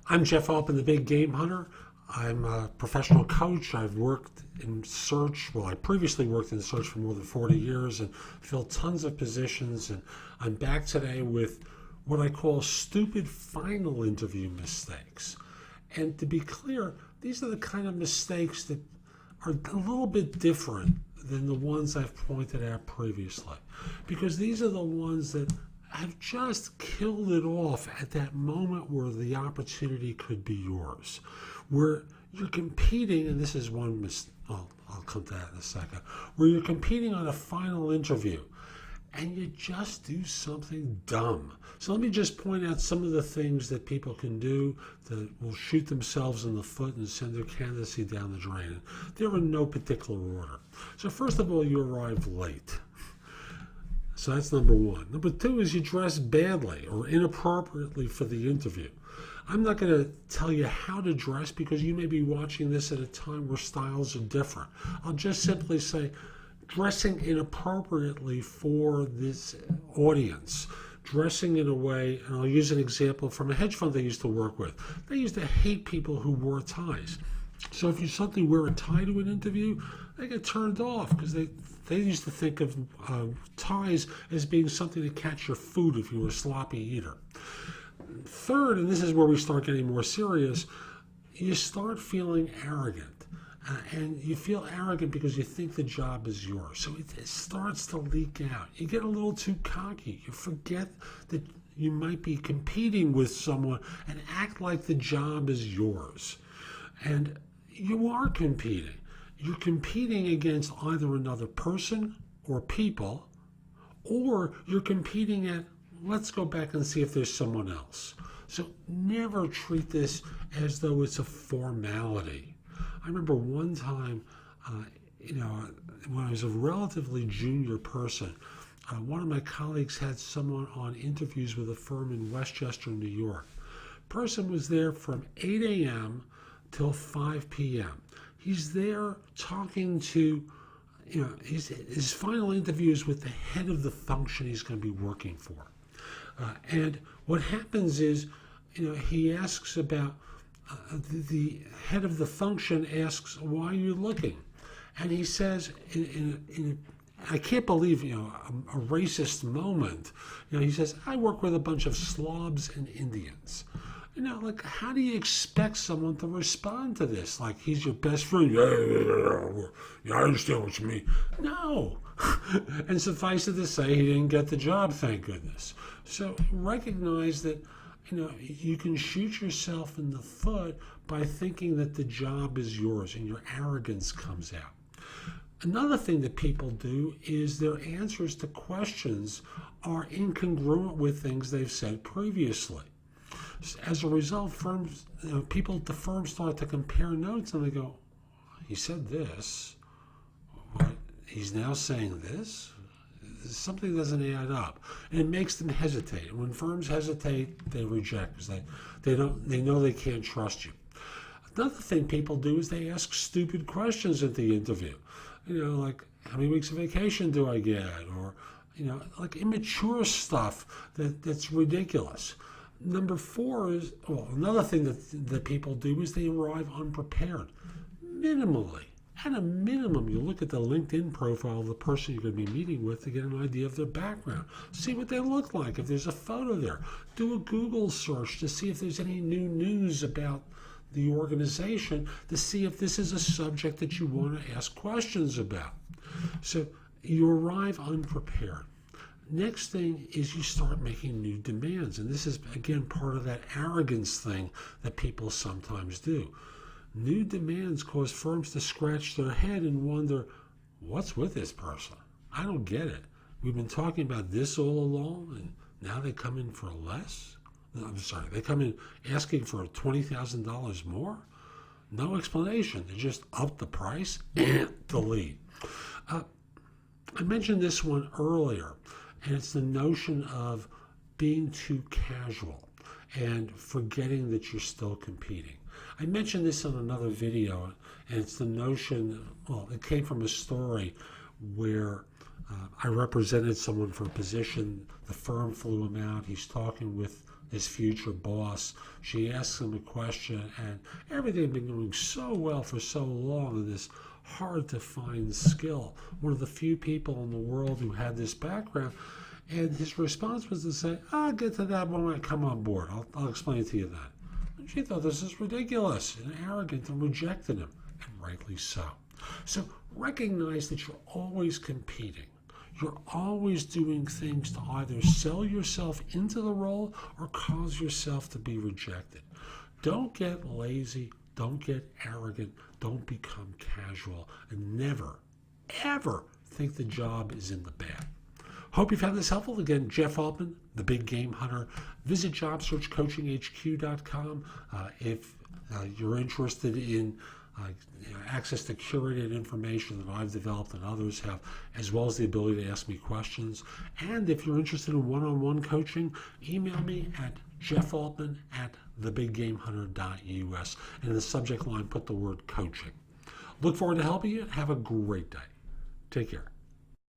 I'm Jeff Altman, the Big Game Hunter. I'm a professional coach. I've worked in search. Well, I previously worked in search for more than 40 years and filled tons of positions. And I'm back today with what I call stupid final interview mistakes. And to be clear, these are the kind of mistakes that are a little bit different than the ones I've pointed out previously. Because these are the ones that have just killed it off at that moment where the opportunity could be yours. Where you're competing, and this is one I'll come to that in a second, where you're competing on a final interview and you just do something dumb. So let me just point out some of the things that people can do that will shoot themselves in the foot and send their candidacy down the drain. They're in no particular order. So first of all, you arrive late. So that's number one. Number two is you dress badly or inappropriately for the interview. I'm not going to tell you how to dress because you may be watching this at a time where styles are different. I'll just simply say dressing inappropriately for this audience. Dressing in a way, and I'll use an example from a hedge fund I used to work with. They used to hate people who wore ties. So if you suddenly wear a tie to an interview, they get turned off because they used to think of ties as being something to catch your food if you were a sloppy eater. Third, and this is where we start getting more serious, you start feeling arrogant. And you feel arrogant because you think the job is yours. So it starts to leak out. You get a little too cocky. You forget that you might be competing with someone and act like the job is yours. And you are competing. You're competing against either another person or people, or you're competing at, let's go back and see if there's someone else. So never treat this as though it's a formality. I remember one time, when I was a relatively junior person, one of my colleagues had someone on interviews with a firm in Westchester, New York. Person was there from 8 a.m. till 5 p.m. He's there talking to, his final interviews with the head of the function he's going to be working for. And what happens is, he asks about, the head of the function asks, why are you looking? And he says, I can't believe, a racist moment. He says, I work with a bunch of slobs and Indians. How do you expect someone to respond to this? Like, he's your best friend. Yeah, I understand what you mean. No. And suffice it to say, he didn't get the job, thank goodness. So recognize that, you can shoot yourself in the foot by thinking that the job is yours and your arrogance comes out. Another thing that people do is their answers to questions are incongruent with things they've said previously. As a result, people at the firm start to compare notes and they go, he said this, what? He's now saying this? Something doesn't add up, and it makes them hesitate. And when firms hesitate, they reject because they know they can't trust you. Another thing people do is they ask stupid questions at the interview. Like, how many weeks of vacation do I get? Or, like immature stuff that's ridiculous. Number four is, another thing that people do is they arrive unprepared, minimally. At a minimum, you look at the LinkedIn profile of the person you're going to be meeting with to get an idea of their background. See what they look like, if there's a photo there. Do a Google search to see if there's any new news about the organization, to see if this is a subject that you want to ask questions about. So you arrive unprepared. Next thing is you start making new demands. And this is, again, part of that arrogance thing that people sometimes do. New demands cause firms to scratch their head and wonder, what's with this person? I don't get it. We've been talking about this all along, and now they come in for less? They come in asking for $20,000 more? No explanation. They just up the price and delete. I mentioned this one earlier, and it's the notion of being too casual and forgetting that you're still competing. I mentioned this in another video, and it's the notion, it came from a story where I represented someone for a position. The firm flew him out. He's talking with his future boss. She asks him a question, and everything had been going so well for so long in this hard to find skill. One of the few people in the world who had this background. And his response was to say, I'll get to that when I come on board. I'll explain to you that. And she thought this is ridiculous and arrogant and rejected him, and rightly so. So recognize that you're always competing. You're always doing things to either sell yourself into the role or cause yourself to be rejected. Don't get lazy. Don't get arrogant. Don't become casual. And never, ever think the job is in the bag. Hope you found this helpful. Again, Jeff Altman, the Big Game Hunter. Visit JobSearchCoachingHQ.com if you're interested in access to curated information that I've developed and others have, as well as the ability to ask me questions. And if you're interested in one-on-one coaching, email me at jeffaltman@thebiggamehunter.us. And in the subject line, put the word coaching. Look forward to helping you. Have a great day. Take care.